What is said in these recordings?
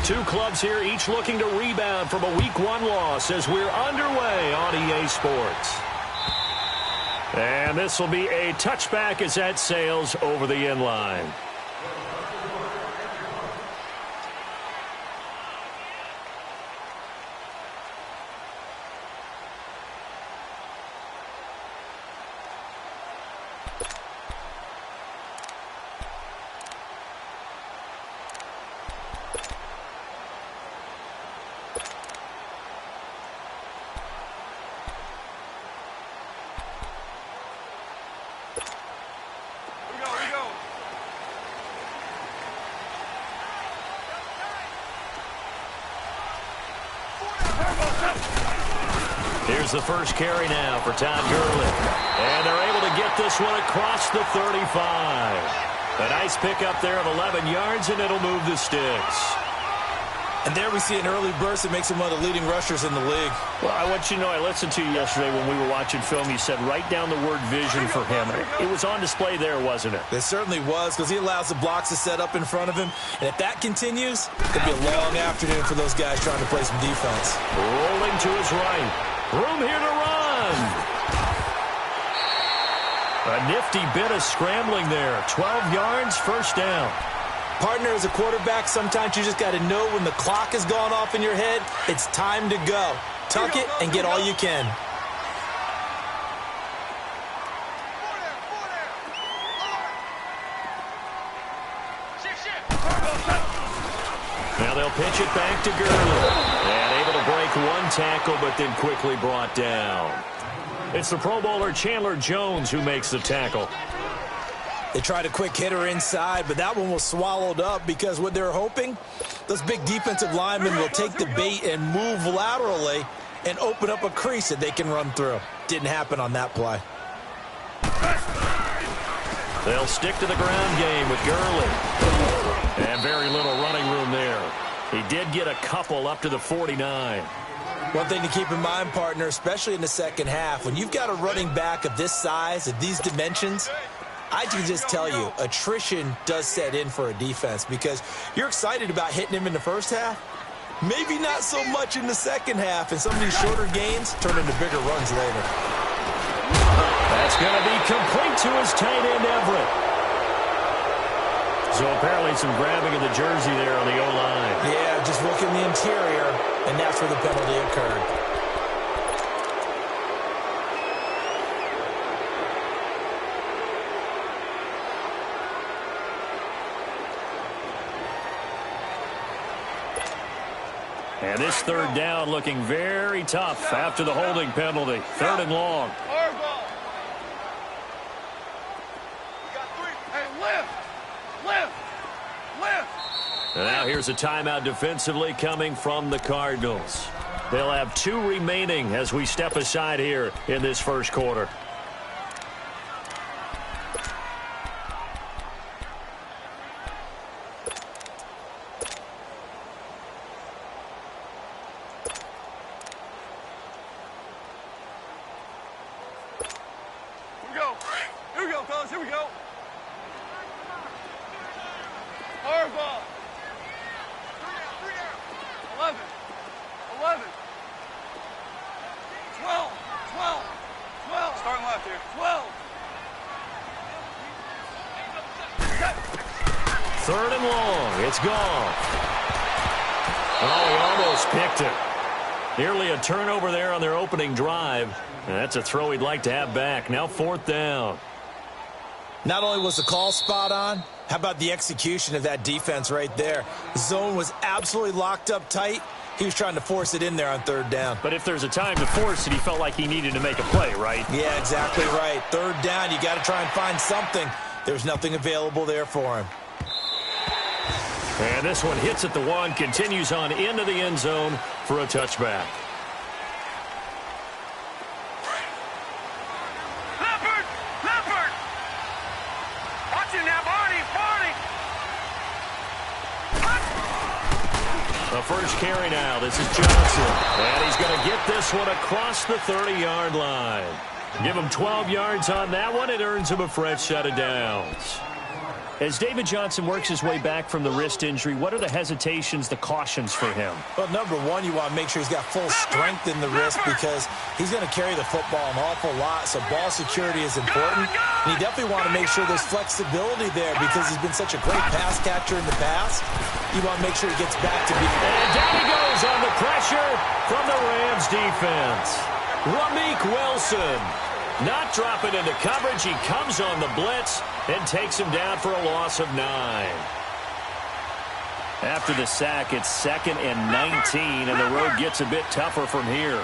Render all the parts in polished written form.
Two clubs here, each looking to rebound from a Week 1 loss as we're underway on EA Sports. And this will be a touchback as that sails over the end line. Here's the first carry now for Todd Gurley. And they're able to get this one across the 35. A nice pickup there of 11 yards, and it'll move the sticks. And there we see an early burst that makes him one of the leading rushers in the league. Well, I want you to know, I listened to you yesterday when we were watching film. You said write down the word vision for him. It was on display there, wasn't it? It certainly was, because he allows the blocks to set up in front of him. And if that continues, it could be a long afternoon for those guys trying to play some defense. Rolling to his right. Room here to run. A nifty bit of scrambling there. 12 yards, first down. Partner, as a quarterback, sometimes you just got to know when the clock has gone off in your head, it's time to go. Tuck it and get all you can. Now they'll pitch it back to Gurley. And able to break one tackle, but then quickly brought down. It's the Pro Bowler Chandler Jones who makes the tackle. They tried a quick hitter inside, but that one was swallowed up because what they're hoping, those big defensive linemen will take the bait and move laterally and open up a crease that they can run through. Didn't happen on that play. They'll stick to the ground game with Gurley. And very little running room there. He did get a couple up to the 49. One thing to keep in mind, partner, especially in the second half, when you've got a running back of this size, of these dimensions, I can just tell you, attrition does set in for a defense because you're excited about hitting him in the first half. Maybe not so much in the second half, and some of these shorter gains turn into bigger runs later. That's going to be complete to his tight end, Everett. So apparently some grabbing of the jersey there on the O-line. Yeah, just look in the interior, and that's where the penalty occurred. And this third down looking very tough after the holding penalty. Third and long. And now here's a timeout defensively coming from the Cardinals. They'll have 2 remaining as we step aside here in this first quarter. Here we go, fellas. Here we go. Hard ball. 11. 11. 12. 12. 12. Starting left here. 12. Third and long. It's gone. Oh, he almost picked it. Nearly a turnover there on their opening drive. And that's a throw he'd like to have back. Now fourth down. Not only was the call spot on, how about the execution of that defense right there? The zone was absolutely locked up tight. He was trying to force it in there on third down. But if there's a time to force it, he felt like he needed to make a play, right? Yeah, exactly right. Third down, you got to try and find something. There's nothing available there for him. And this one hits at the 1, continues on into the end zone for a touchback. The first carry now. This is Johnson. And he's going to get this one across the 30-yard line. Give him 12 yards on that one. It earns him a fresh set of downs. As David Johnson works his way back from the wrist injury, what are the hesitations, the cautions for him? Well, number one, you want to make sure he's got full strength in the wrist because he's going to carry the football an awful lot, so ball security is important. And you definitely want to make sure there's flexibility there because he's been such a great pass catcher in the past. You want to make sure he gets back to being... And down he goes on the pressure from the Rams defense. Ramik Wilson not dropping into coverage. He comes on the blitz and takes him down for a loss of 9. After the sack, it's 2nd and 19, and the road gets a bit tougher from here.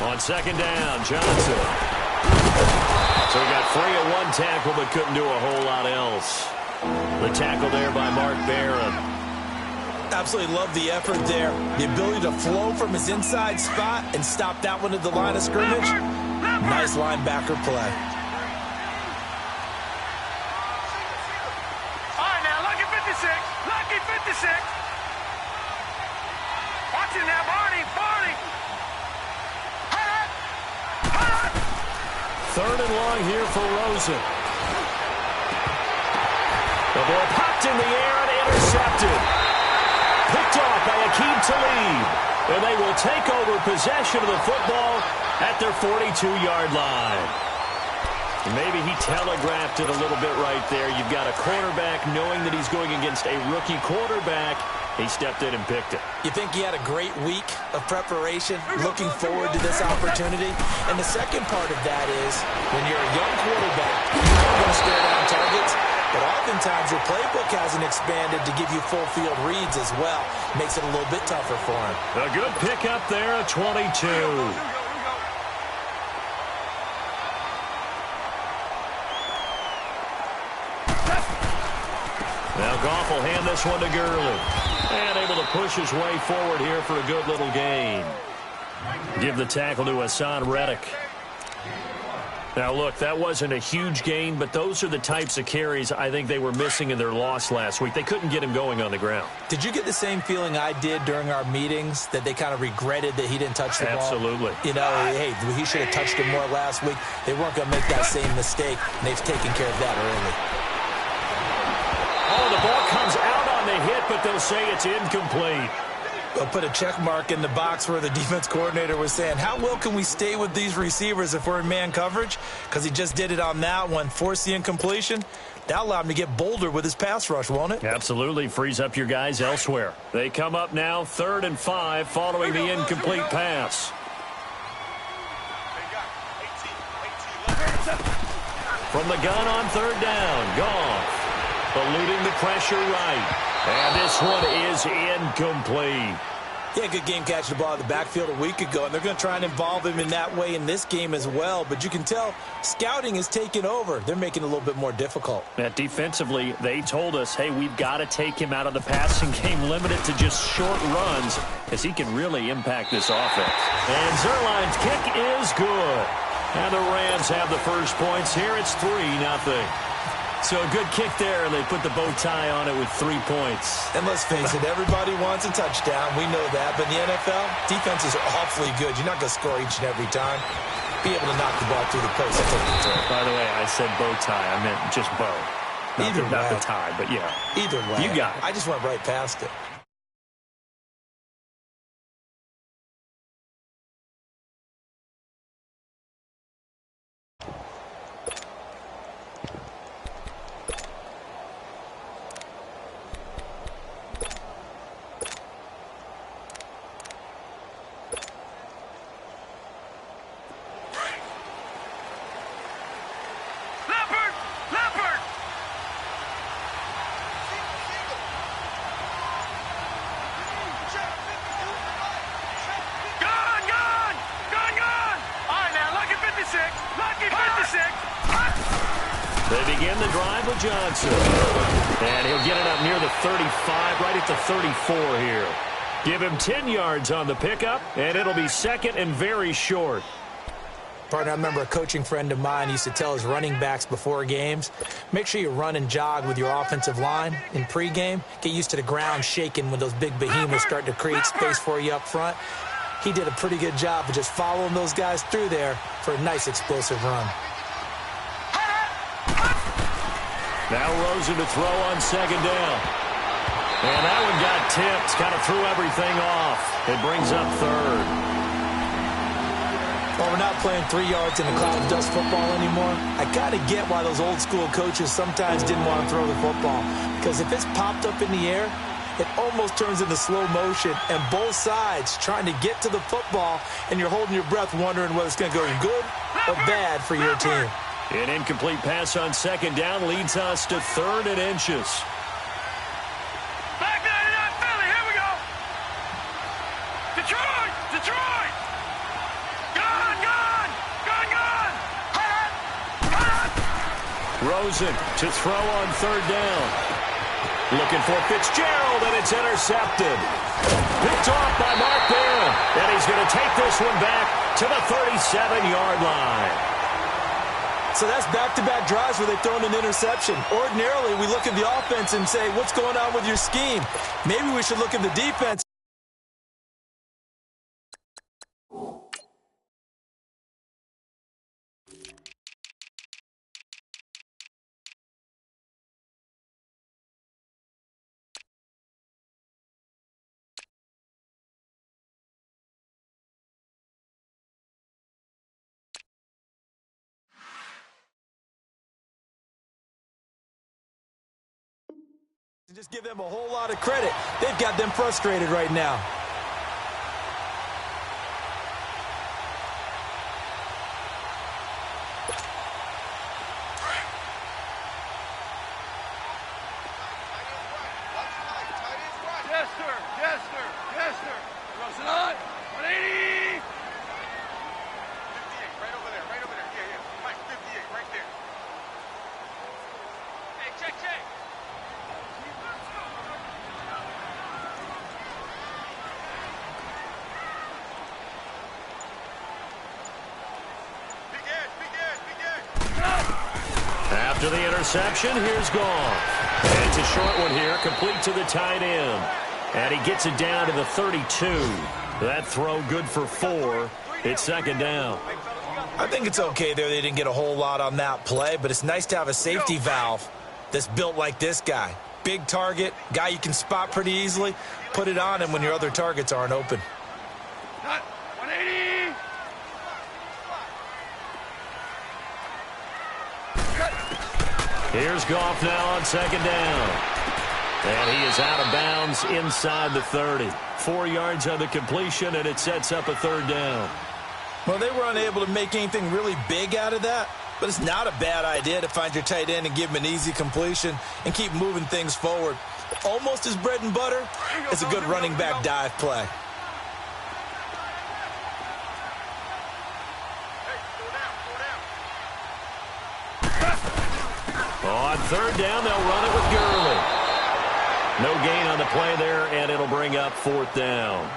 On 2nd down, Johnson. So he got free of one tackle but couldn't do a whole lot else. The tackle there by Mark Barron. Absolutely love the effort there. The ability to flow from his inside spot and stop that one at the line of scrimmage. Nice linebacker play. All right, now, lucky 56. Lucky 56. Watch it now, Barney. Barney. 3rd and long here for Rosen. The ball popped in the air and intercepted. Picked off by Akeem Talib. And they will take over possession of the football at their 42-yard line. Maybe he telegraphed it a little bit right there. You've got a quarterback knowing that he's going against a rookie quarterback. He stepped in and picked it. You think he had a great week of preparation, looking forward to this opportunity? And the second part of that is, when you're a young quarterback, you're going to stare down targets, but oftentimes your playbook hasn't expanded to give you full field reads as well. Makes it a little bit tougher for him. A good pickup there at 22. Now Goff will hand this one to Gurley. And able to push his way forward here for a good little gain. Give the tackle to Hassan Reddick. Now, look, that wasn't a huge gain, but those are the types of carries I think they were missing in their loss last week. They couldn't get him going on the ground. Did you get the same feeling I did during our meetings, that they kind of regretted that he didn't touch the ball? Absolutely. You know, hey, he should have touched him more last week. They weren't going to make that same mistake, and they've taken care of that early. Oh, the ball comes out on the hit, but they'll say it's incomplete. They'll put a check mark in the box where the defense coordinator was saying, how well can we stay with these receivers if we're in man coverage? Because he just did it on that one, forced the incompletion. That allowed him to get bolder with his pass rush, won't it? Absolutely. Frees up your guys elsewhere. They come up now 3rd and 5 following the incomplete pass. From the gun on 3rd down, Goff. Eluding the pressure right. And this one is incomplete. Yeah, good game catching the ball in the backfield a week ago, and they're going to try and involve him in that way in this game as well. But you can tell scouting is taking over. They're making it a little bit more difficult. Defensively, they told us, hey, we've got to take him out of the passing game, limited to just short runs, as he can really impact this offense. And Zerline's kick is good. And the Rams have the first points here. It's 3-0. So a good kick there, and they put the bow tie on it with 3 points. And let's face it, everybody wants a touchdown. We know that. But in the NFL, defenses are awfully good. You're not going to score each and every time. Be able to knock the ball through the post. By the way, I said bow tie. I meant just bow. Not the tie, but yeah. Either way. You got it. I just went right past it. They begin the drive with Johnson. And he'll get it up near the 35, right at the 34 here. Give him 10 yards on the pickup, and it'll be 2nd and very short. Partner, I remember a coaching friend of mine used to tell his running backs before games, make sure you run and jog with your offensive line in pregame. Get used to the ground shaking when those big behemoths start to create space for you up front. he did a pretty good job of just following those guys through there for a nice explosive run. Now Rosen to throw on second down. And that one got tipped, kind of threw everything off. It brings up third. Well, we're not playing 3 yards in a cloud of dust football anymore. I got to get why those old school coaches sometimes didn't want to throw the football. Because if it's popped up in the air, it almost turns into slow motion, and both sides trying to get to the football, and you're holding your breath wondering whether it's going to go good or bad for your team. An incomplete pass on second down leads us to 3rd and inches. Back 99 Philly, here we go. Detroit, Detroit. Gone. Rosen to throw on 3rd down. Looking for Fitzgerald, and it's intercepted. Picked off by Mark Barron, and he's going to take this one back to the 37-yard line. So that's back-to-back drives where they've thrown an interception. Ordinarily, we look at the offense and say, what's going on with your scheme? Maybe we should look at the defense. Just give them a whole lot of credit. They've got them frustrated right now. Jester. Rosen on. 180. 58, right over there. Yeah. Mike, 58, right there. Hey, check. After the interception, here's Goff. And it's a short one here, complete to the tight end. And he gets it down to the 32. That throw good for 4. It's second down. I think it's okay there. They didn't get a whole lot on that play, but it's nice to have a safety valve that's built like this guy. Big target, guy you can spot pretty easily. Put it on him when your other targets aren't open. 180. Here's Goff now on second down. And he is out of bounds inside the 30. 4 yards on the completion, and it sets up a 3rd down. Well, they were unable to make anything really big out of that, but it's not a bad idea to find your tight end and give him an easy completion and keep moving things forward. Almost his bread and butter is a good running back dive play. On 3rd down, they'll run it with Gurley. No gain on the play there, and it'll bring up 4th down.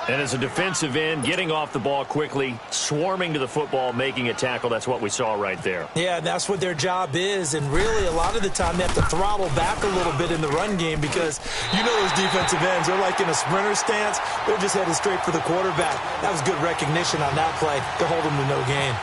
And as a defensive end, getting off the ball quickly, swarming to the football, making a tackle, that's what we saw right there. Yeah, and that's what their job is, and really a lot of the time they have to throttle back a little bit in the run game because you know those defensive ends, they're like in a sprinter stance. They're just headed straight for the quarterback. That was good recognition on that play to hold them to no gain.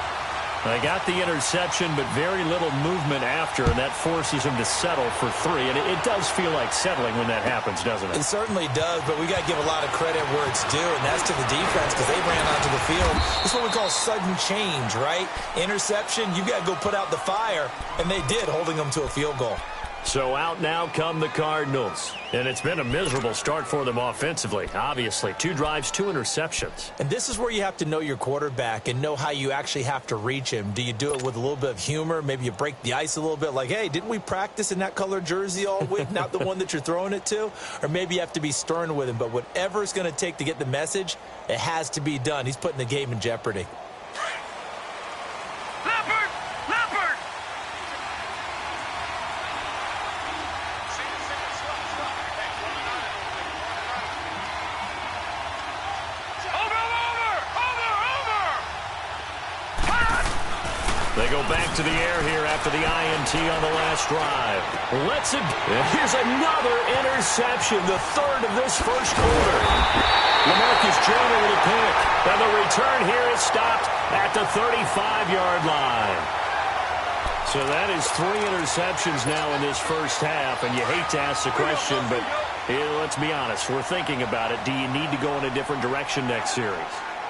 They got the interception, but very little movement after, and that forces them to settle for 3. And it does feel like settling when that happens, doesn't it? It certainly does, but we got to give a lot of credit where it's due, and that's to the defense because they ran onto the field. This is what we call sudden change, right? Interception, you got to go put out the fire, and they did, holding them to a field goal. So out now come the Cardinals. And it's been a miserable start for them offensively, obviously. 2 drives, 2 interceptions. And this is where you have to know your quarterback and know how you actually have to reach him. Do you do it with a little bit of humor? Maybe you break the ice a little bit like, hey, didn't we practice in that color jersey all week, not the one that you're throwing it to? Or maybe you have to be stern with him. But whatever it's going to take to get the message, it has to be done. He's putting the game in jeopardy. They go back to the air here after the INT on the last drive. Here's another interception, the third of this first quarter. LaMarcus Joyner with a pick. And the return here is stopped at the 35-yard line. So that is 3 interceptions now in this first half. And you hate to ask the question, but let's be honest. We're thinking about it. Do you need to go in a different direction next series?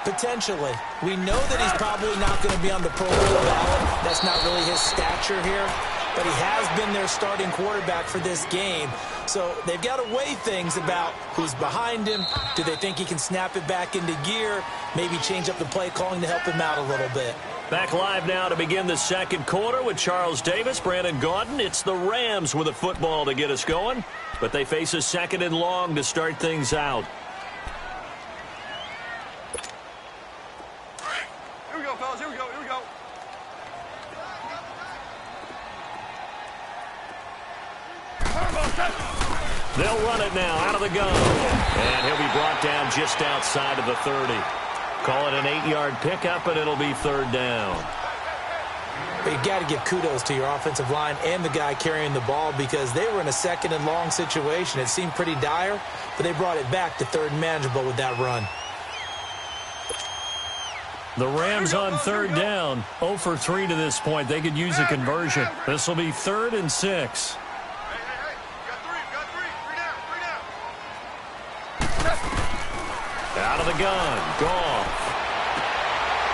Potentially. We know that he's probably not going to be on the Pro Bowl ballot. That's not really his stature here. But he has been their starting quarterback for this game. So they've got to weigh things about who's behind him. Do they think he can snap it back into gear? Maybe change up the play calling to help him out a little bit. Back live now to begin the second quarter with Charles Davis, Brandon Gaudin. It's the Rams with a football to get us going. But they face a second and long to start things out. Here we go. They'll run it now out of the gun. And he'll be brought down just outside of the 30. Call it an 8-yard pickup, and it'll be third down. But you got to give kudos to your offensive line and the guy carrying the ball because they were in a second and long situation. It seemed pretty dire, but they brought it back to third and manageable with that run. The Rams on third down, 0 for 3 to this point. They could use a conversion. This will be 3rd and 6. Out of the gun, Goff.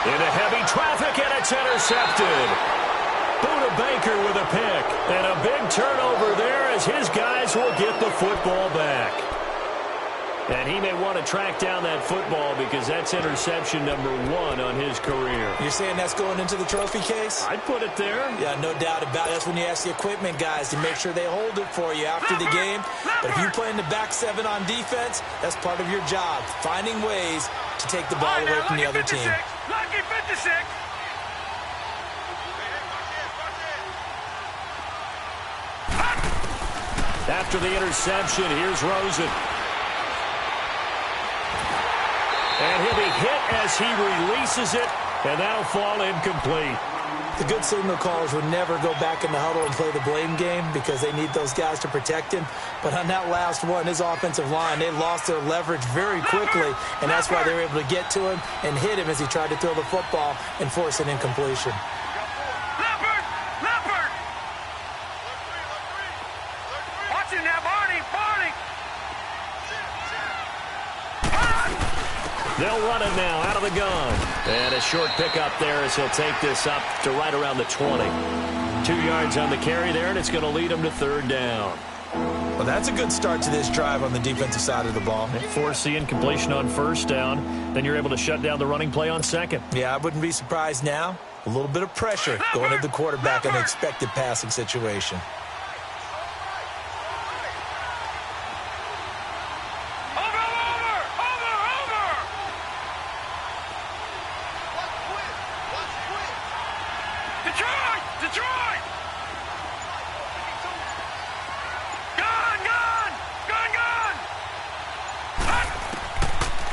Into heavy traffic, and it's intercepted. Buda Baker with a pick. And a big turnover there as his guys will get the football back. And he may want to track down that football because that's interception number 1 on his career. You're saying that's going into the trophy case? I'd put it there. Yeah, no doubt about it. That's when you ask the equipment guys to make sure they hold it for you after the game. But if you play in the back 7 on defense, that's part of your job, finding ways to take the ball away from the other team. Lucky 56. After the interception, here's Rosen. And he'll be hit as he releases it, and that'll fall incomplete. The good signal callers would never go back in the huddle and play the blame game because they need those guys to protect him. But on that last one, his offensive line, they lost their leverage very quickly, and that's why they were able to get to him and hit him as he tried to throw the football and force an incompletion. Leopard! Watching that, Barney! They'll run it now out of the gun. And a short pickup there as he'll take this up to right around the 20. 2 yards on the carry there, and it's going to lead him to third down. Well, that's a good start to this drive on the defensive side of the ball. Force the incompletion on first down. Then you're able to shut down the running play on second. Yeah, I wouldn't be surprised now. A little bit of pressure going at the quarterback in an expected passing situation. Detroit! Gun!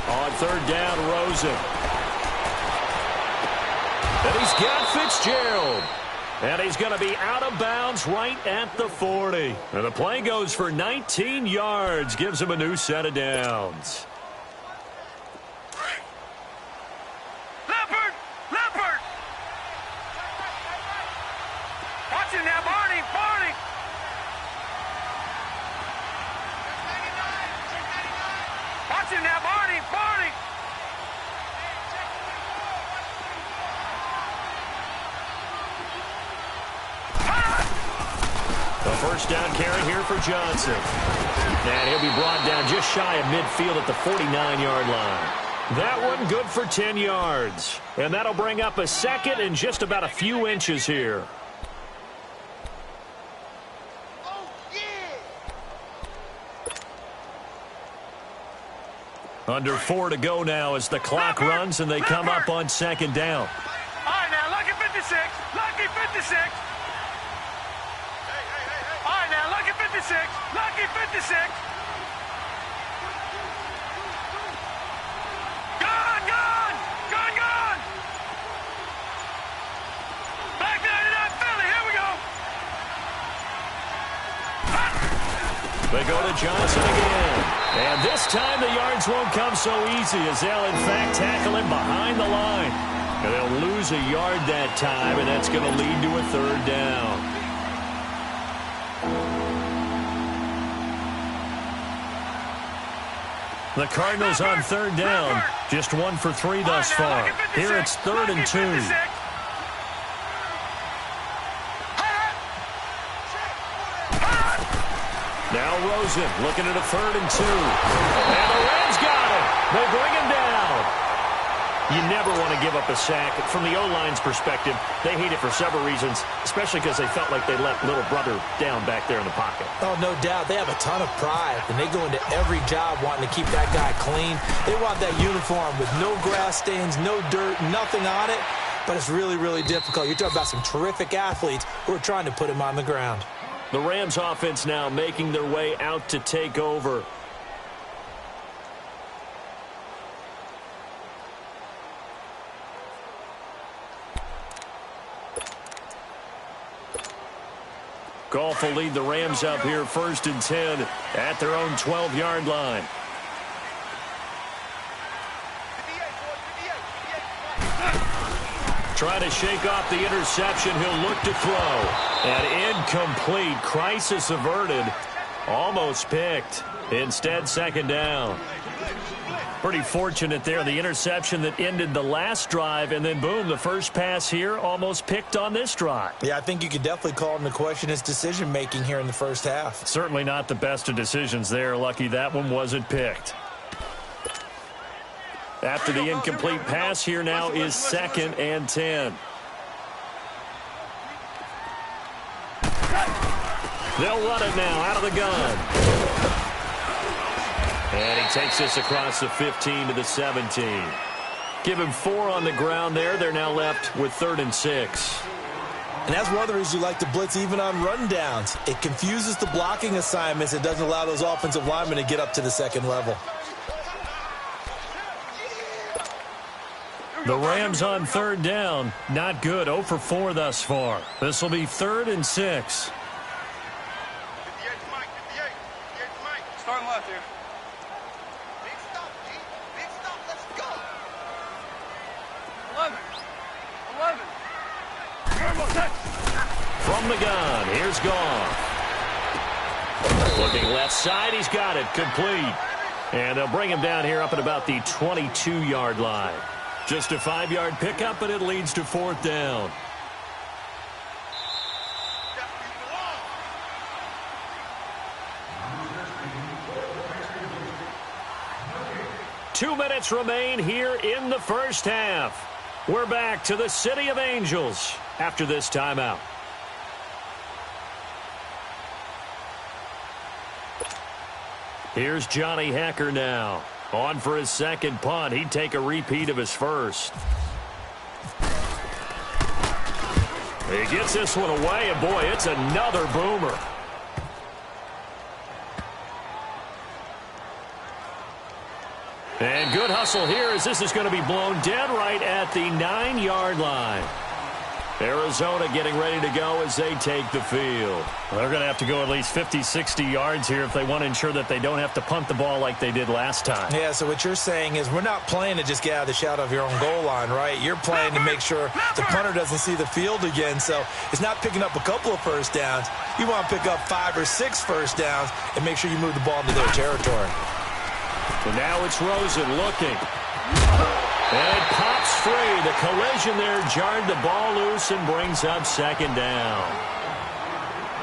On third down, Rosen. And he's got Fitzgerald. And he's going to be out of bounds right at the 40. And the play goes for 19 yards. Gives him a new set of downs. Leopard! Watching that, Barney! Watching that, Barney! The first down carry here for Johnson. And he'll be brought down just shy of midfield at the 49-yard line. That one good for 10 yards. And that'll bring up a second and just about a few inches here. Under 4 to go now as the clock runs and they come up on second down. All right, now, lucky 56. All right, now, lucky 56. Gun! They go to Johnson again. And this time the yards won't come so easy as they'll, in fact, tackle him behind the line. And they'll lose a yard that time, and that's going to lead to a third down. The Cardinals on third down. Just 1 for 3 thus far. Here it's 3rd and 2. Now Rosen looking at a 3rd and 2. And the Rams got it. They bring him down. You never want to give up a sack. From the O-line's perspective, they hate it for several reasons, especially because they felt like they let little brother down back there in the pocket. Oh, no doubt. They have a ton of pride, and they go into every job wanting to keep that guy clean. They want that uniform with no grass stains, no dirt, nothing on it. But it's really, really difficult. You're talking about some terrific athletes who are trying to put him on the ground. The Rams offense now making their way out to take over. Goff will lead the Rams up here 1st and 10 at their own 12-yard line. Trying to shake off the interception. He'll look to throw. And incomplete. Crisis averted. Almost picked. Instead, 2nd down. Pretty fortunate there. The interception that ended the last drive, and then, boom, the first pass here almost picked on this drive. Yeah, I think you could definitely call into question his decision-making here in the first half. Certainly not the best of decisions there. Lucky that one wasn't picked. After the incomplete pass, here now is 2nd and 10. They'll run it now out of the gun. And he takes this across the 15 to the 17. Give him 4 on the ground there. They're now left with 3rd and 6. And that's one of the reasons you like to blitz even on rundowns. It confuses the blocking assignments. It doesn't allow those offensive linemen to get up to the 2nd level. The Rams on 3rd down. Not good. 0 for 4 thus far. This will be 3rd and 6. Starting left here. Big stop, G. Big stop. Let's go. 11. From the gun, here's Goff. Looking left side, he's got it. Complete. And they'll bring him down here up at about the 22-yard line. Just a 5-yard pickup, but it leads to 4th down. Two minutes remain here in the first half. We're back to the City of Angels after this timeout. Here's Johnny Hecker now. On for his 2nd punt. He'd take a repeat of his first. He gets this one away, and boy, it's another boomer. And good hustle here as this is going to be blown dead right at the 9-yard line. Arizona getting ready to go as they take the field. They're going to have to go at least 50, 60 yards here if they want to ensure that they don't have to punt the ball like they did last time. Yeah, so what you're saying is we're not playing to just get out of the shadow of your own goal line, right? You're playing to make sure the punter doesn't see the field again. So it's not picking up a couple of first downs. You want to pick up 5 or 6 first downs and make sure you move the ball into their territory. And now it's Rosen looking. And it pops free. The collision there jarred the ball loose and brings up 2nd down.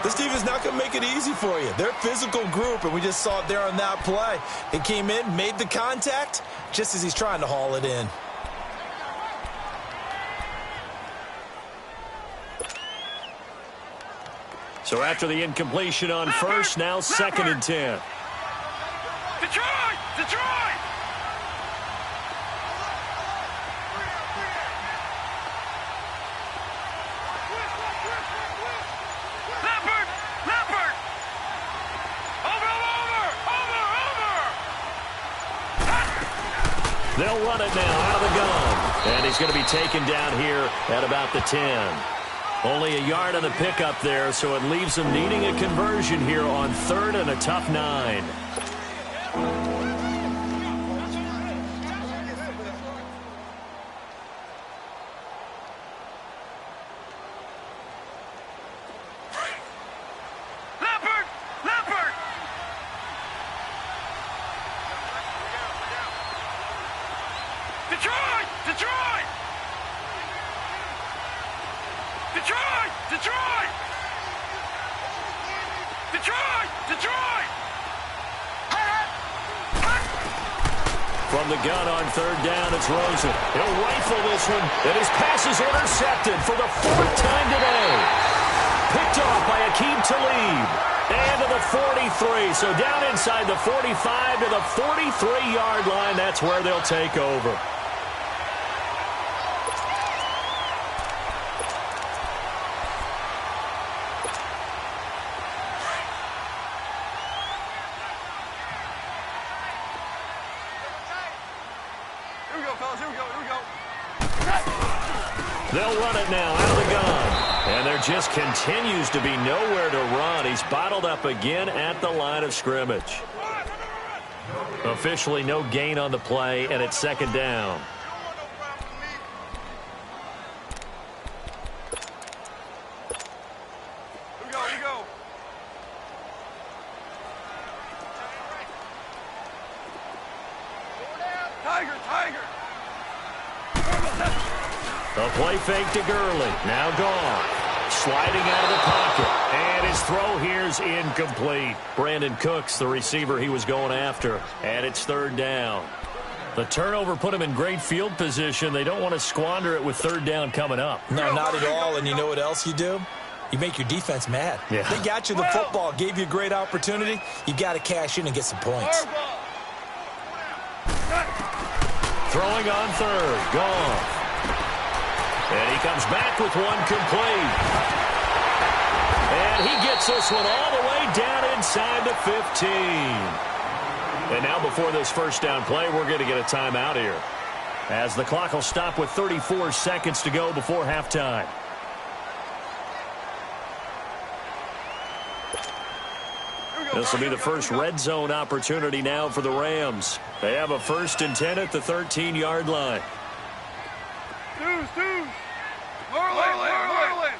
This team is not going to make it easy for you. They're a physical group, and we just saw it there on that play. It came in, made the contact, just as he's trying to haul it in. So after the incompletion on first, now 2nd and 10. Detroit! Detroit! Leopard! Leopard! Over! They'll run it now out of the gun. And he's going to be taken down here at about the 10. Only a yard on the pickup there, so it leaves them needing a conversion here on 3rd and a tough 9. From the gun on 3rd down, it's Rosen. He'll rifle this one, and his pass is intercepted for the 4th time today. Picked off by Aqib Talib. And to the 43, so down inside the 45 to the 43-yard line. That's where they'll take over. They'll run it now out of the gun. And there just continues to be nowhere to run. He's bottled up again at the line of scrimmage. Officially no gain on the play, and it's 2nd down. A play fake to Gurley. Now gone. Sliding out of the pocket. And his throw here's incomplete. Brandon Cooks, the receiver he was going after. And it's 3rd down. The turnover put him in great field position. They don't want to squander it with 3rd down coming up. No, not at all. And you know what else you do? You make your defense mad. Yeah. They got you the football, gave you a great opportunity. You got to cash in and get some points. Throwing on 3rd. Gone. And he comes back with one complete. And he gets this one all the way down inside the 15. And now before this 1st down play, we're going to get a timeout here, as the clock will stop with 34 seconds to go before halftime. This will be the first red zone opportunity now for the Rams. They have a 1st and 10 at the 13-yard line. Marlin.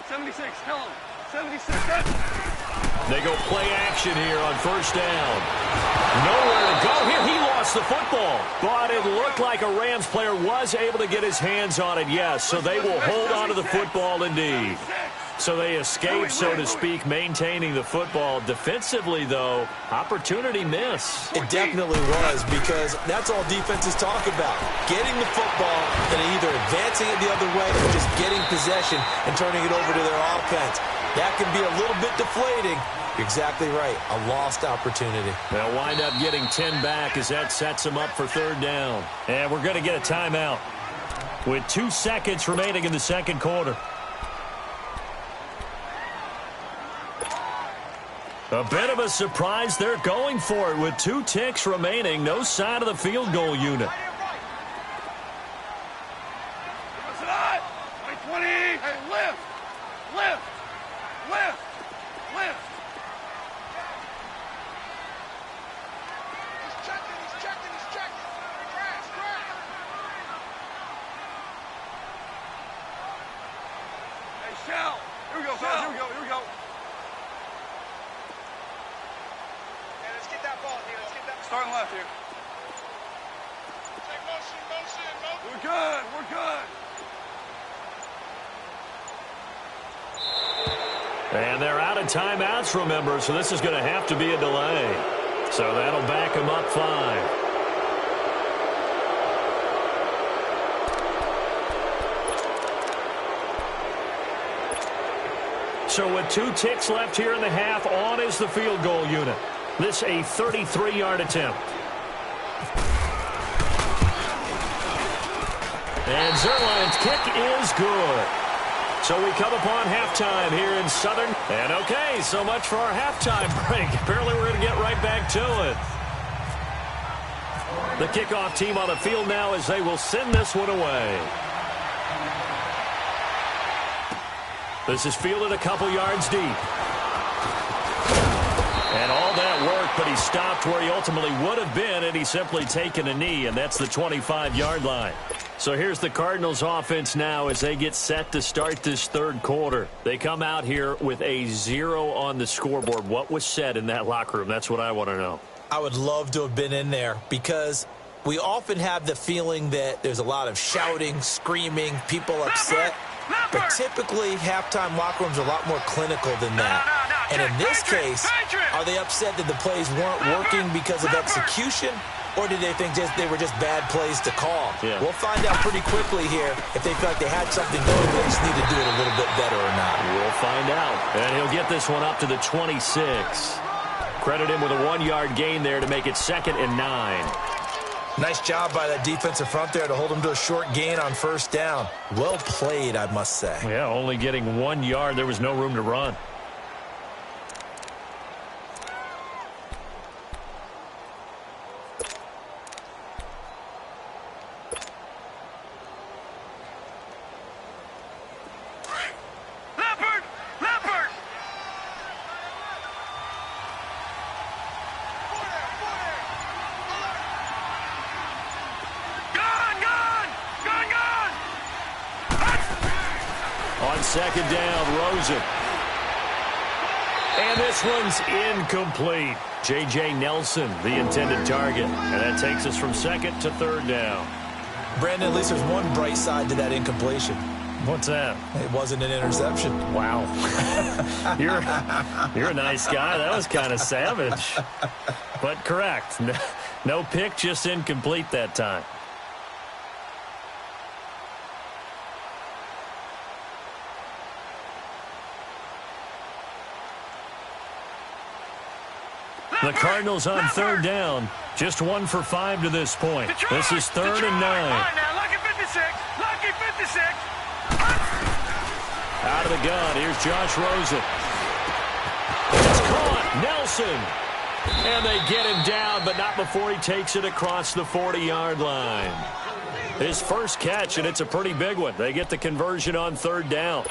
76, tell him. 76. They go play action here on 1st down. Nowhere to go here. He lost the football. But it looked like a Rams player was able to get his hands on it, yes. So they will hold on to the football indeed. So they escape, so to speak, maintaining the football. Defensively, though, opportunity miss. It definitely was, because that's all defenses talk about. Getting the football and either advancing it the other way or just getting possession and turning it over to their offense. That can be a little bit deflating. You're exactly right. A lost opportunity. They'll wind up getting 10 back as that sets them up for 3rd down. And we're going to get a timeout with 2 seconds remaining in the 2nd quarter. A bit of a surprise. They're going for it with 2 ticks remaining. No sign of the field goal unit. Starting left here. Take motion. We're good. And they're out of timeouts, remember, so this is going to have to be a delay. So that'll back them up 5. So with 2 ticks left here in the half, on is the field goal unit. This a 33-yard attempt. And Zerline's kick is good. So we come upon halftime here in Southern. And okay, so much for our halftime break. Apparently we're going to get right back to it. The kickoff team on the field now as they will send this one away. This is fielded a couple yards deep. And all that work, but he stopped where he ultimately would have been, and he's simply taken a knee, and that's the 25-yard line. So here's the Cardinals offense now as they get set to start this third quarter. They come out here with a 0 on the scoreboard. What was said in that locker room? That's what I want to know. I would love to have been in there because we often have the feeling that there's a lot of shouting, screaming, people upset. But typically, halftime locker rooms are a lot more clinical than that. And in this case, are they upset that the plays weren't working because of execution? Or did they think they were just bad plays to call? Yeah. We'll find out pretty quickly here if they feel like they had something going, they just need to do it a little bit better or not. We'll find out. And he'll get this one up to the 26. Credit him with a 1-yard gain there to make it 2nd and 9. Nice job by that defensive front there to hold him to a short gain on first down. Well played, I must say. Yeah, only getting 1 yard. There was no room to run. Second down, Rosen. And this one's incomplete. J.J. Nelson, the intended target. And that takes us from 2nd to 3rd down. Brandon, at least there's one bright side to that incompletion. What's that? It wasn't an interception. Wow. You're a nice guy. That was kind of savage. But correct. No pick, just incomplete that time. The Cardinals on 3rd down. Just 1 for 5 to this point. This is 3rd and 9. Lucky 56. Lucky 56. Out of the gun. Here's Josh Rosen. It's caught. Nelson. And they get him down, but not before he takes it across the 40-yard line. His first catch, and it's a pretty big one. They get the conversion on 3rd down.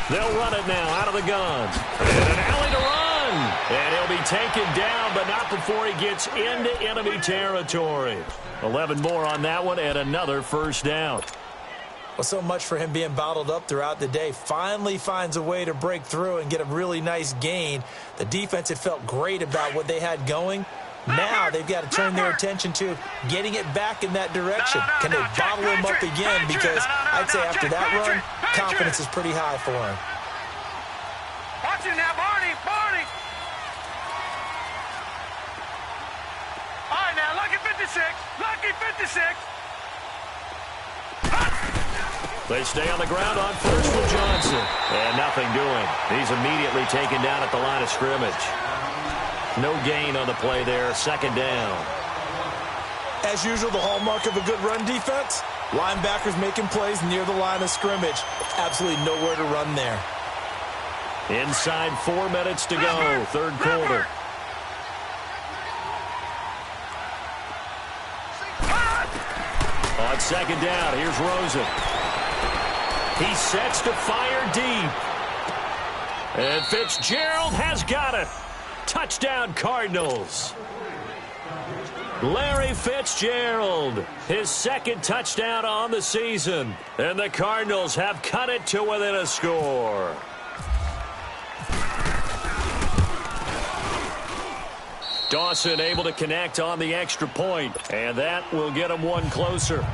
They'll run it now out of the gun. And an alley to run. And he'll be taken down, but not before he gets into enemy territory. 11 more on that one and another first down. Well, so much for him being bottled up throughout the day. Finally finds a way to break through and get a really nice gain. The defense had felt great about what they had going. Now they've got to turn their attention to getting it back in that direction. Can they bottle him up again? Because I'd say after that run, confidence is pretty high for him. Watch it now, Barney. Barney. All right, now, lucky 56. Lucky 56. They stay on the ground on first with Johnson. And nothing doing. He's immediately taken down at the line of scrimmage. No gain on the play there. 2nd down. As usual, the hallmark of a good run defense, linebackers making plays near the line of scrimmage. Absolutely nowhere to run there. Inside 4 minutes to go. 3rd quarter. On 2nd down, here's Rosen. He sets to fire deep. And Fitzgerald has got it. Touchdown, Cardinals. Larry Fitzgerald, his 2nd touchdown on the season. And the Cardinals have cut it to within a score. Dawson able to connect on the extra point, and that will get him one closer.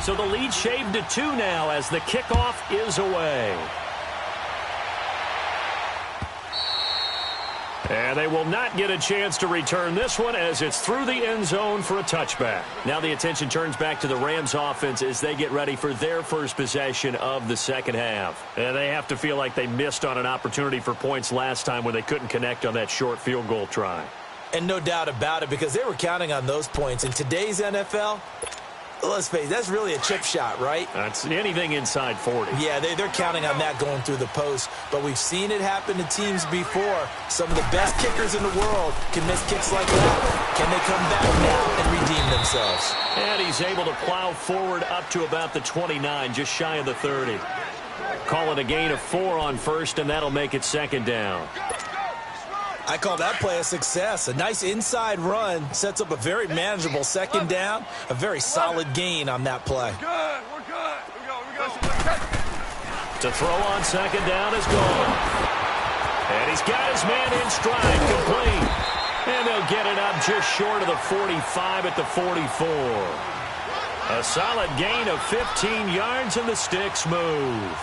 So the lead shaved to 2 now as the kickoff is away. And they will not get a chance to return this one as it's through the end zone for a touchback. Now the attention turns back to the Rams offense as they get ready for their first possession of the second half. And they have to feel like they missed on an opportunity for points last time when they couldn't connect on that short field goal try. And no doubt about it, because they were counting on those points. In today's NFL, let's face it, that's really a chip shot, right? That's anything inside 40. Yeah, they're counting on that going through the post. But we've seen it happen to teams before. Some of the best kickers in the world can miss kicks like that. Can they come back now and redeem themselves? And he's able to plow forward up to about the 29, just shy of the 30. Call it a gain of 4 on first, and that'll make it second down. I call that play a success. A nice inside run sets up a very manageable second down. A very solid gain on that play. We're good. We go. To throw on second down is gone. And he's got his man in stride, complete. And they'll get it up just short of the 45 at the 44. A solid gain of 15 yards, and the sticks move.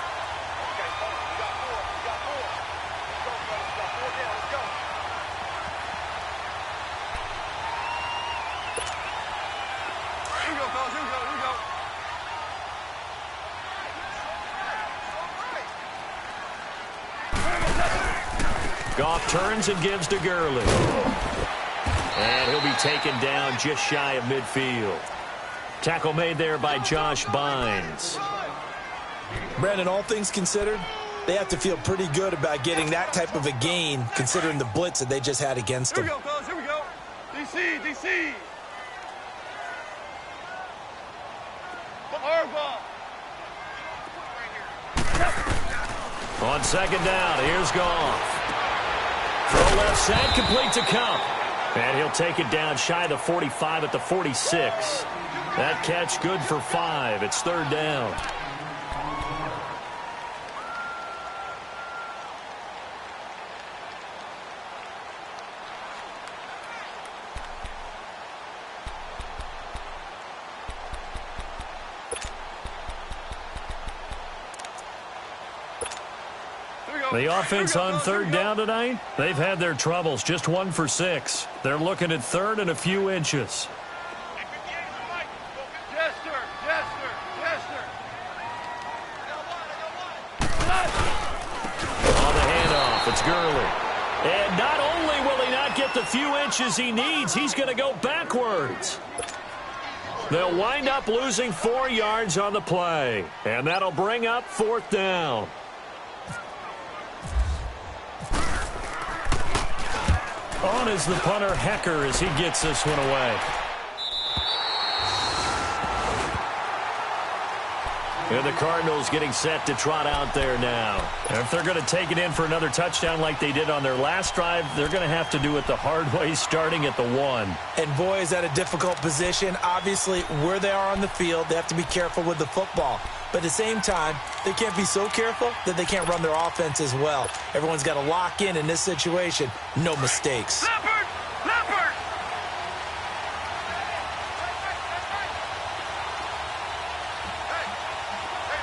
Goff turns and gives to Gurley. And he'll be taken down just shy of midfield. Tackle made there by Josh Bynes. Brandon, all things considered, they have to feel pretty good about getting that type of a gain, considering the blitz that they just had against them. Here we go, fellas. Here we go. DC. On second down, here's Goff. Throw left side, complete to Cup. And he'll take it down shy of the 45 at the 46. That catch good for 5. It's third down. The offense on third down tonight, they've had their troubles. Just 1 for 6. They're looking at third and a few inches. Jester. On the handoff, it's Gurley. And not only will he not get the few inches he needs, he's going to go backwards. They'll wind up losing 4 yards on the play. And that'll bring up fourth down. On is the punter, Hecker, as he gets this one away. And the Cardinals getting set to trot out there now. And if they're going to take it in for another touchdown like they did on their last drive, they're going to have to do it the hard way, starting at the 1. And boy, is that a difficult position. Obviously, where they are on the field, they have to be careful with the football. But at the same time, they can't be so careful that they can't run their offense as well. Everyone's got to lock in this situation. No mistakes. Leopard!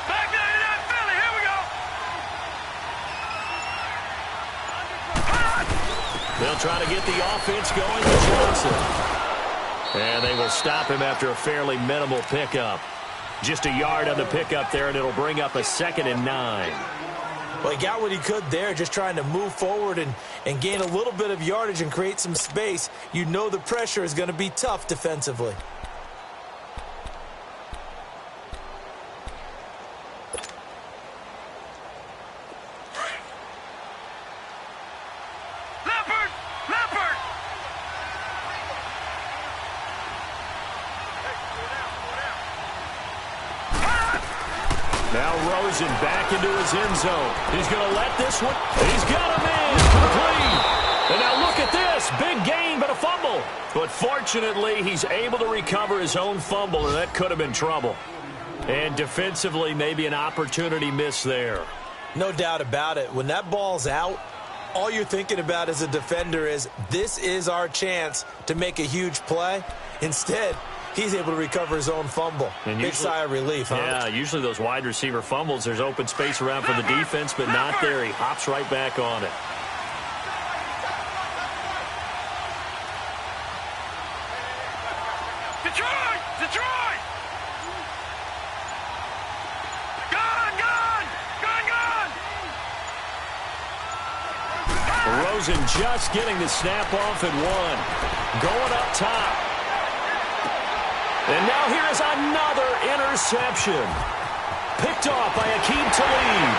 Back to that Philly. Here we go. They'll try to get the offense going with Johnson. And they will stop him after a fairly minimal pickup. Just a yard on the pickup there, and it'll bring up a 2nd and 9. Well, he got what he could there, just trying to move forward and gain a little bit of yardage and create some space. You know the pressure is going to be tough defensively. Leopard! Now Rosen back into his end zone. He's going to let this one. He's got him in. Complete. And now look at this. Big gain, but a fumble. But fortunately, he's able to recover his own fumble, and that could have been trouble. And defensively, maybe an opportunity miss there. No doubt about it. When that ball's out, all you're thinking about as a defender is, this is our chance to make a huge play. Instead, he's able to recover his own fumble. And big sigh of relief, huh? Yeah, usually those wide receiver fumbles, there's open space around for the defense, but not there. He hops right back on it. throws and just getting the snap off at one. Going up top. And now here is another interception. Picked off by Akeem Talib.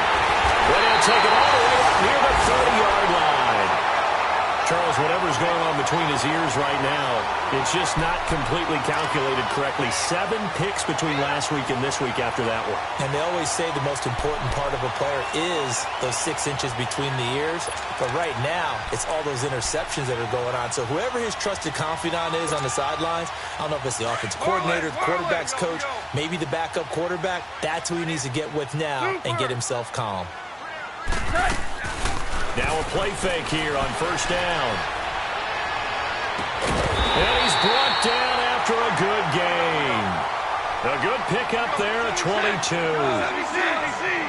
Going to take it all the way up near the 30-yard line. Charles, whatever's going on between his ears right now, it's just not completely calculated correctly. 7 picks between last week and this week after that one. And they always say the most important part of a player is those 6 inches between the ears. But right now, it's all those interceptions that are going on. So whoever his trusted confidant is on the sidelines, I don't know if it's the offensive coordinator, the quarterback's coach, maybe the backup quarterback, that's who he needs to get with now and get himself calm. Now a play fake here on first down. And he's brought down after a good gain. A good pickup there at 22.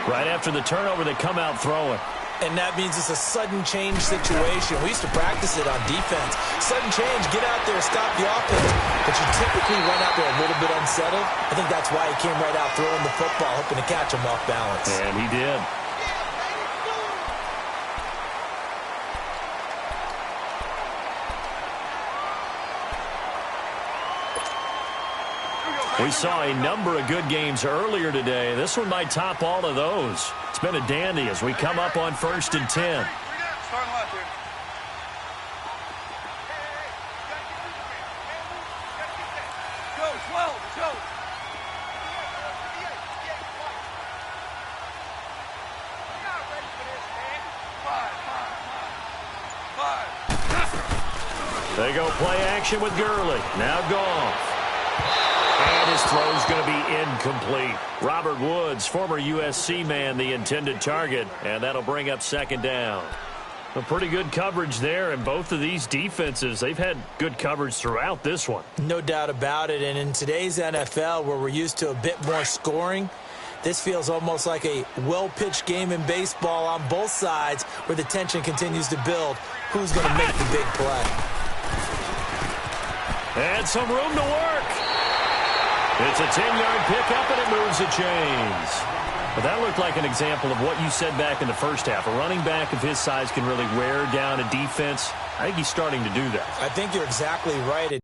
Right after the turnover, they come out throwing. And that means it's a sudden change situation. We used to practice it on defense. Sudden change, get out there, stop the offense. But you typically run out there a little bit unsettled. I think that's why he came right out throwing the football, hoping to catch him off balance. And he did. We saw a number of good games earlier today. This one might top all of those. It's been a dandy as we come up on 1st and 10. Starting left here. Go, 12, go. We're not ready for this, man. 5. They go play action with Gurley. Now Goff. And his throw's going to be incomplete. Robert Woods, former USC man, the intended target, and that'll bring up 2nd down. A pretty good coverage there, and both of these defenses, they've had good coverage throughout this one. No doubt about it, and in today's NFL, where we're used to a bit more scoring, this feels almost like a well-pitched game in baseball on both sides where the tension continues to build. Who's going to make the big play? And some room to work. It's a 10-yard pickup, and it moves the chains. But that looked like an example of what you said back in the first half. A running back of his size can really wear down a defense. I think he's starting to do that. I think you're exactly right.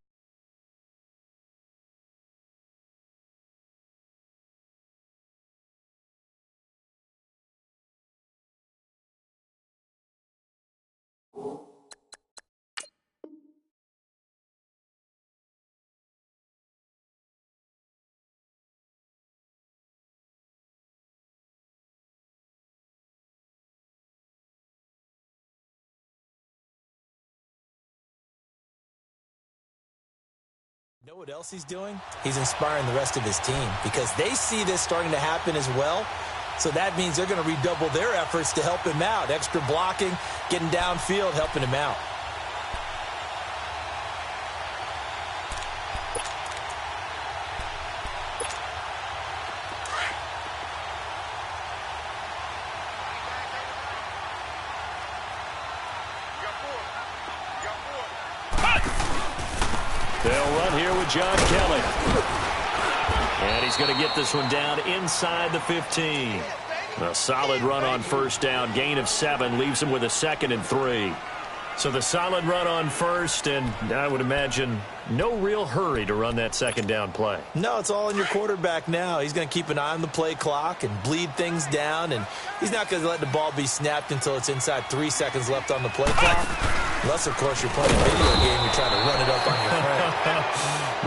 You know what else he's doing? He's inspiring the rest of his team because they see this starting to happen as well. So that means they're going to redouble their efforts to help him out. Extra blocking, getting downfield, helping him out. They'll run here with John Kelly. And he's going to get this one down inside the 15. A solid run on first down. Gain of 7 leaves him with a 2nd and 3. So the solid run on first, and I would imagine no real hurry to run that 2nd down play. No, it's all in your quarterback now. He's going to keep an eye on the play clock and bleed things down, and he's not going to let the ball be snapped until it's inside 3 seconds left on the play clock. Unless, of course, you're playing a video game, you're trying to run it up on your friend.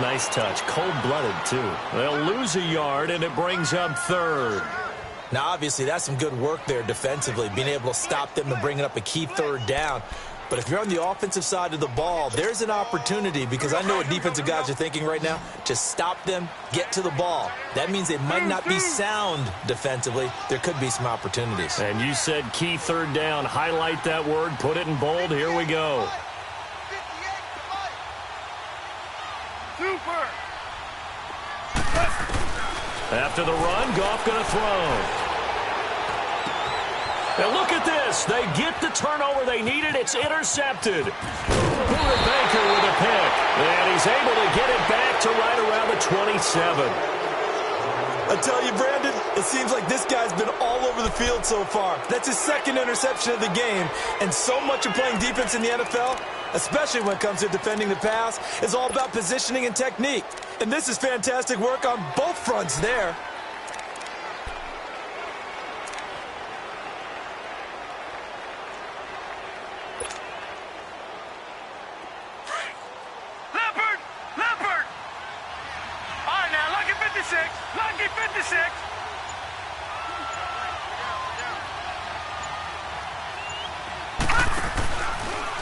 Nice touch. Cold-blooded, too. They'll lose a yard, and it brings up 3rd. Now, obviously, that's some good work there defensively, being able to stop them and bringing up a key 3rd down. But if you're on the offensive side of the ball, there's an opportunity because I know what defensive guys are thinking right now. Just stop them, get to the ball. That means they might not be sound defensively. There could be some opportunities. And you said key 3rd down. Highlight that word. Put it in bold. Here we go. Super. After the run, Goff going to throw. And look at this. They get the turnover they needed. It's intercepted. Buda Baker with a pick. And he's able to get it back to right around the 27. I tell you, Brandon, it seems like this guy's been all over the field so far. That's his second interception of the game. And so much of playing defense in the NFL, especially when it comes to defending the pass, is all about positioning and technique. And this is fantastic work on both fronts there. Lucky 56.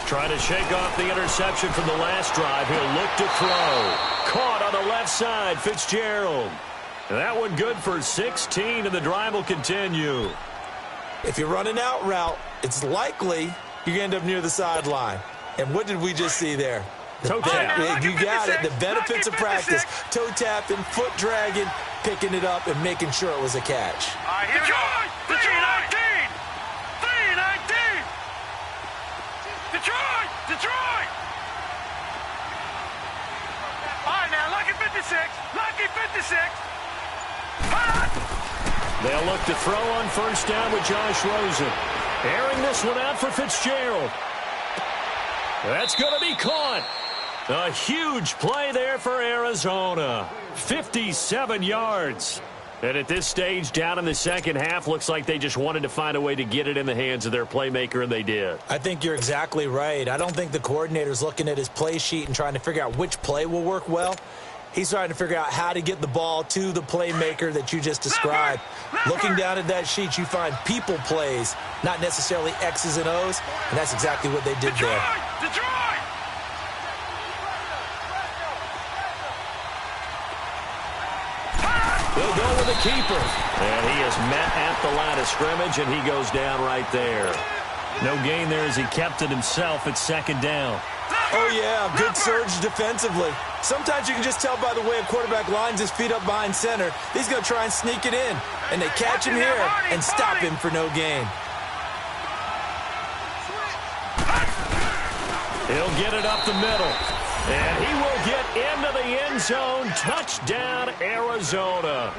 Trying to shake off the interception from the last drive. He'll look to throw. Caught on the left side, Fitzgerald. And that one good for 16, and the drive will continue. If you run an out route, it's likely you end up near the sideline. And what did we just see there? Toe tap. You got it. The benefits of practice. Toe tapping, foot dragging, picking it up, and making sure it was a catch. All right, here we go. 319. 319. Detroit. All right, now, lucky 56. Lucky 56. They'll look to throw on first down with Josh Rosen. Airing this one out for Fitzgerald. That's going to be caught. A huge play there for Arizona. 57 yards. And at this stage, down in the second half, looks like they just wanted to find a way to get it in the hands of their playmaker, and they did. I think you're exactly right. I don't think the coordinator's looking at his play sheet and trying to figure out which play will work well. He's trying to figure out how to get the ball to the playmaker that you just described. Looking down at that sheet, you find people plays, not necessarily X's and O's, and that's exactly what they did there. Detroit! They'll go with the keeper. And he is met at the line of scrimmage, and he goes down right there. No gain there as he kept it himself at second down. Oh, yeah, good surge defensively. Sometimes you can just tell by the way a quarterback lines his feet up behind center. He's going to try and sneak it in. And they catch him here and stop him for no gain. He'll get it up the middle. And he will get into the end zone. Touchdown, Arizona.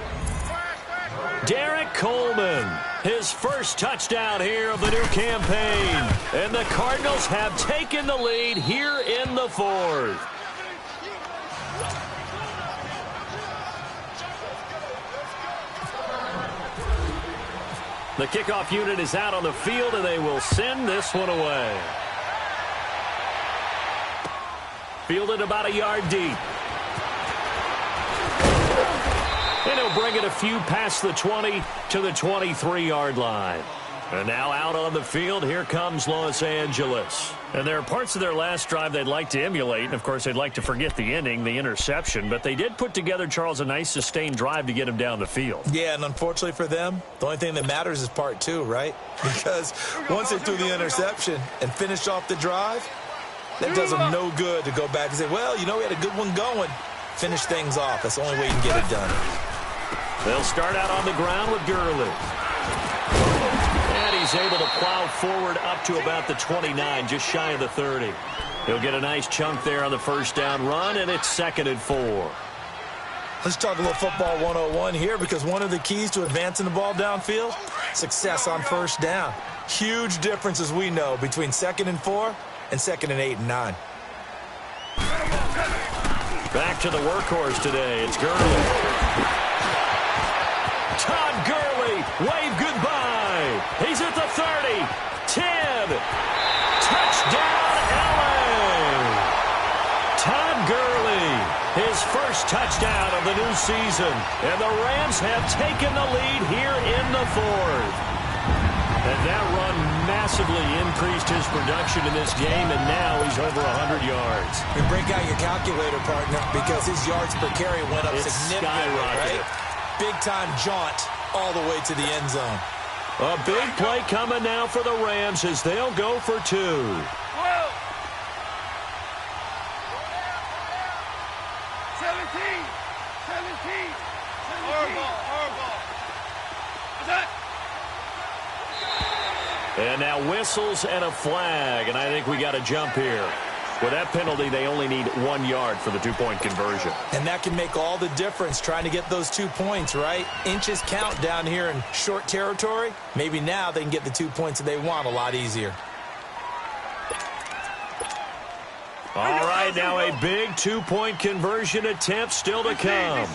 Derek Coleman, his first touchdown here of the new campaign. And the Cardinals have taken the lead here in the fourth. The kickoff unit is out on the field, and they will send this one away. Fielded about a yard deep. And he'll bring it a few past the 20 to the 23-yard line. And now out on the field, here comes Los Angeles. And there are parts of their last drive they'd like to emulate. And, of course, they'd like to forget the ending, the interception. But they did put together, Charles, a nice sustained drive to get him down the field. Yeah, and unfortunately for them, the only thing that matters is part two, right? Because once they threw the interception and finished off the drive, that does them no good to go back and say, well, you know, we had a good one going. Finish things off. That's the only way you can get it done. They'll start out on the ground with Gurley. And he's able to plow forward up to about the 29, just shy of the 30. He'll get a nice chunk there on the first down run, and it's 2nd and 4. Let's talk a little football 101 here, because one of the keys to advancing the ball downfield, success on first down. Huge difference, as we know, between 2nd and 4 and 2nd and 8 and 9. Back to the workhorse today. It's Gurley. Todd Gurley, wave goodbye. He's at the 30, 10. Touchdown, LA. Todd Gurley, his first touchdown of the new season. And the Rams have taken the lead here in the fourth. And that run massively increased his production in this game, and now he's over 100 yards. And break out your calculator, partner, because his yards per carry went up significantly, right? Big-time jaunt all the way to the end zone. A big play coming now for the Rams as they'll go for 2. 17. 17. Horrible. What's that? And now whistles and a flag, and I think we got a jump here. With that penalty, they only need 1 yard for the two-point conversion. And that can make all the difference trying to get those 2 points, right? Inches count down here in short territory. Maybe now they can get the 2 points that they want a lot easier. All right, now a big two-point conversion attempt still to come.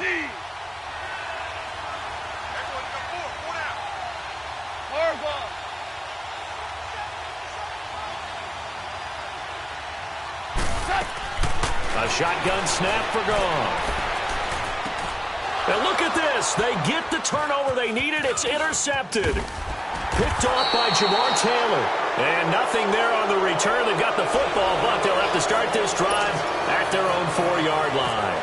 A shotgun snap for Goff. And look at this. They get the turnover they needed. It's intercepted. Picked off by Jamar Taylor. And nothing there on the return. They've got the football, but they'll have to start this drive at their own 4-yard line.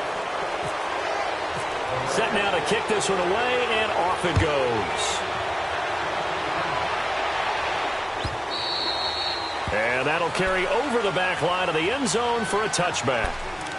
Set now to kick this one away, and off it goes. And that'll carry over the back line of the end zone for a touchback.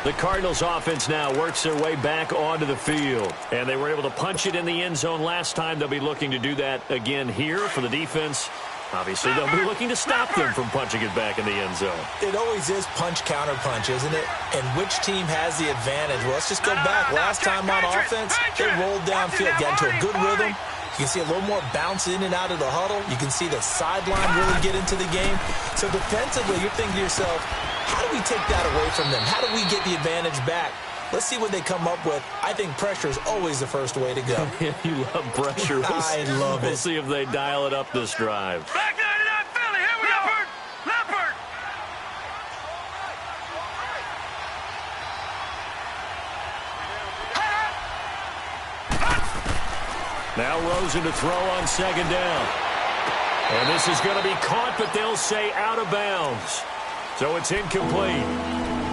The Cardinals offense now works their way back onto the field. And they were able to punch it in the end zone last time. They'll be looking to do that again here for the defense. Obviously, they'll be looking to stop them from punching it back in the end zone. It always is punch-counter-punch, isn't it? And which team has the advantage? Well, let's just go back. Last time on offense, they rolled downfield, got into a good rhythm. You can see a little more bounce in and out of the huddle. You can see the sideline really get into the game. So defensively, you're thinking to yourself, how do we take that away from them? How do we get the advantage back? Let's see what they come up with. I think pressure is always the first way to go. You love pressure. I love it. We'll see if they dial it up this drive. Back 99, Philly. Here we go. Leopard. Now Rosen to throw on second down. And this is going to be caught, but they'll say out of bounds. So it's incomplete.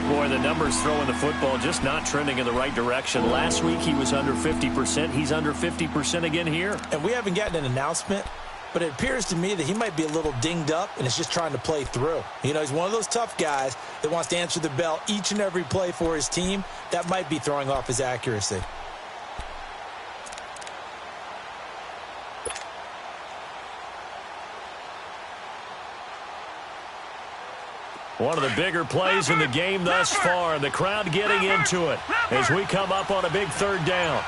Boy, the numbers throwing the football just not trending in the right direction. Last week he was under 50%. He's under 50% again here. And we haven't gotten an announcement, but it appears to me that he might be a little dinged up and is just trying to play through. You know, he's one of those tough guys that wants to answer the bell each and every play for his team. That might be throwing off his accuracy. One of the bigger plays in the game thus far. The crowd getting into it as we come up on a big third down.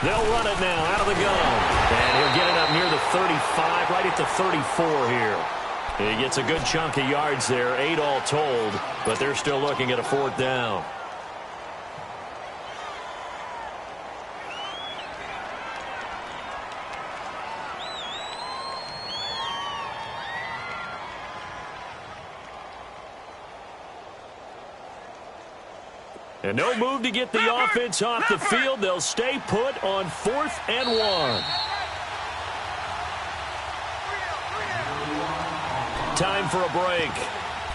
They'll run it now out of the gun. And he'll get it up near the 35, right at the 34 here. He gets a good chunk of yards there, 8 all told, but they're still looking at a 4th down. And no move to get the offense off the field. They'll stay put on 4th and 1. Time for a break.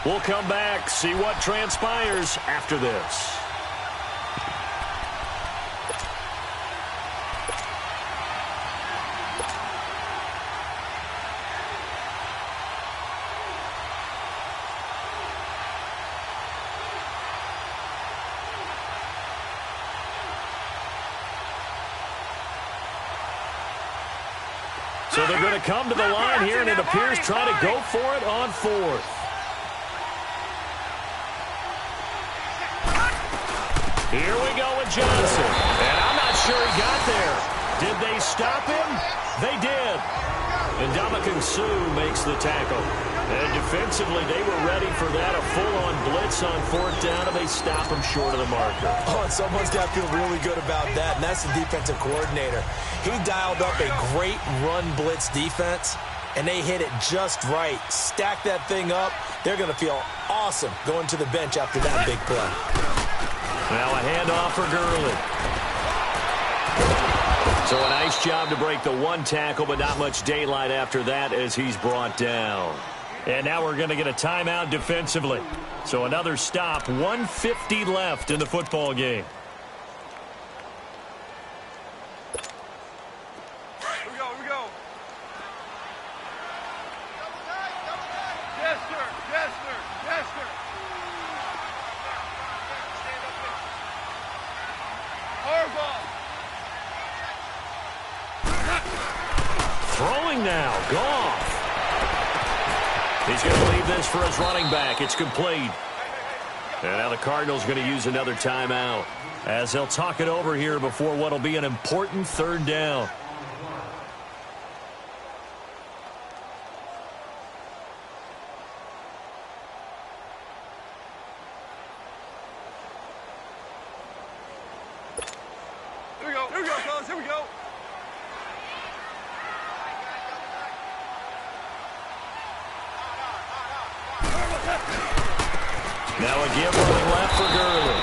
We'll come back, see what transpires after this. So they're going to come to the line here, and it appears try to go for it on 4th. Here we go with Johnson. And I'm not sure he got there. Did they stop him? They did. And Ndamukong Suh makes the tackle. And defensively, they were ready for that, a full-on blitz on 4th down, and they stop him short of the marker. Oh, and someone's got to feel really good about that, and that's the defensive coordinator. He dialed up a great run blitz defense, and they hit it just right. Stack that thing up. They're going to feel awesome going to the bench after that big play. Now a handoff for Gurley. So a nice job to break the 1 tackle, but not much daylight after that as he's brought down. And now we're going to get a timeout defensively. So another stop, 1:50 left in the football game. Here we go. Yes, sir. Harbaugh. Throwing now, Goff. He's going to leave this for his running back. It's complete. And now the Cardinals going to use another timeout as they'll talk it over here before what will be an important third down. Here we go, fellas, here we go. Now a give rolling left for Gurley.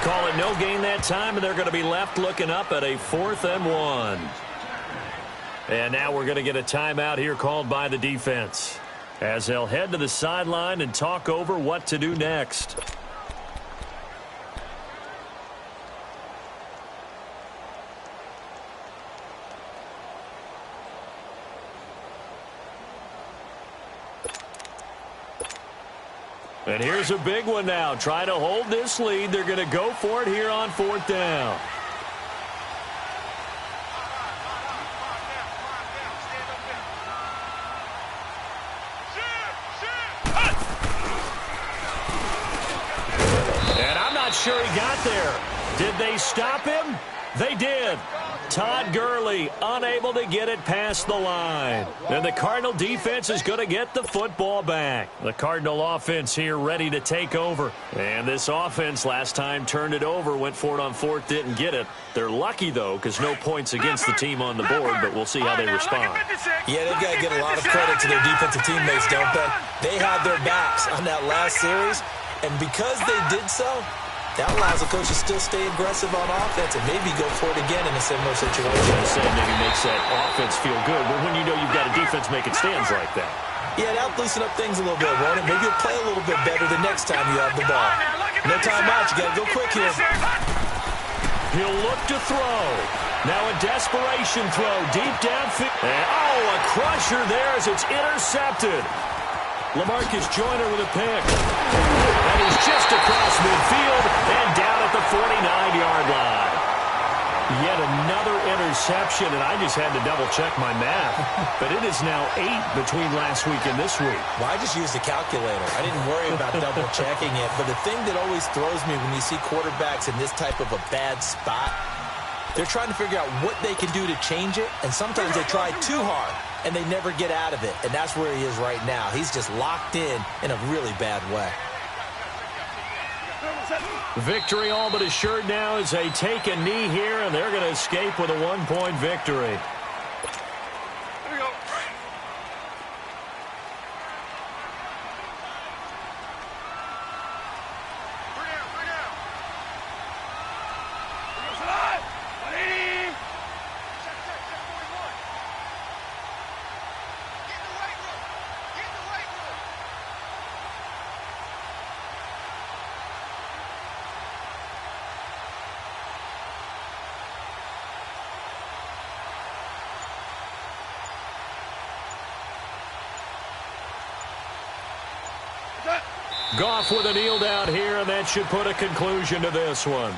Call it no gain that time, and they're going to be left looking up at a 4th and 1. And now we're going to get a timeout here called by the defense as they'll head to the sideline and talk over what to do next. And here's a big one now. Trying to hold this lead. They're going to go for it here on 4th down. And I'm not sure he got there. Did they stop him? They did. Todd Gurley unable to get it past the line. And the Cardinal defense is going to get the football back. The Cardinal offense here ready to take over. And this offense last time turned it over, went for it on 4th, didn't get it. They're lucky, though, because no points against the team on the board, but we'll see how they respond. Yeah, they've got to give a lot of credit to their defensive teammates, don't they? They had their backs on that last series, and because they did so, that allows the coach to still stay aggressive on offense and maybe go for it again in a similar situation. I was going to say maybe makes that offense feel good, but when you know you've got a defense making stands like that. Yeah, that'll loosen up things a little bit, won't it? Maybe you'll play a little bit better the next time you have the ball. No timeout. You got to go quick here. He'll look to throw. Now a desperation throw deep downfield. And, a crusher there as it's intercepted. LaMarcus Joyner with a pick. And he's just across midfield and down at the 49-yard line. Yet another interception, and I just had to double-check my math. But it is now 8 between last week and this week. Well, I just used a calculator. I didn't worry about double-checking it. But the thing that always throws me when you see quarterbacks in this type of a bad spot, they're trying to figure out what they can do to change it, and sometimes they try too hard, and they never get out of it. And that's where he is right now. He's just locked in a really bad way. Victory all but assured now as they take a knee here, and they're going to escape with a 1-point victory. Here we go. Three down. Here goes alive. 180. Check 41. Get in the weight room. Get in the weight room. Goff with a kneel down here, and that should put a conclusion to this one.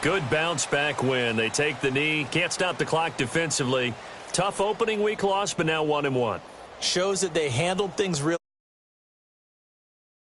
Good bounce-back win. They take the knee. Can't stop the clock defensively. Tough opening week loss, but now 1-1. Shows that they handled things really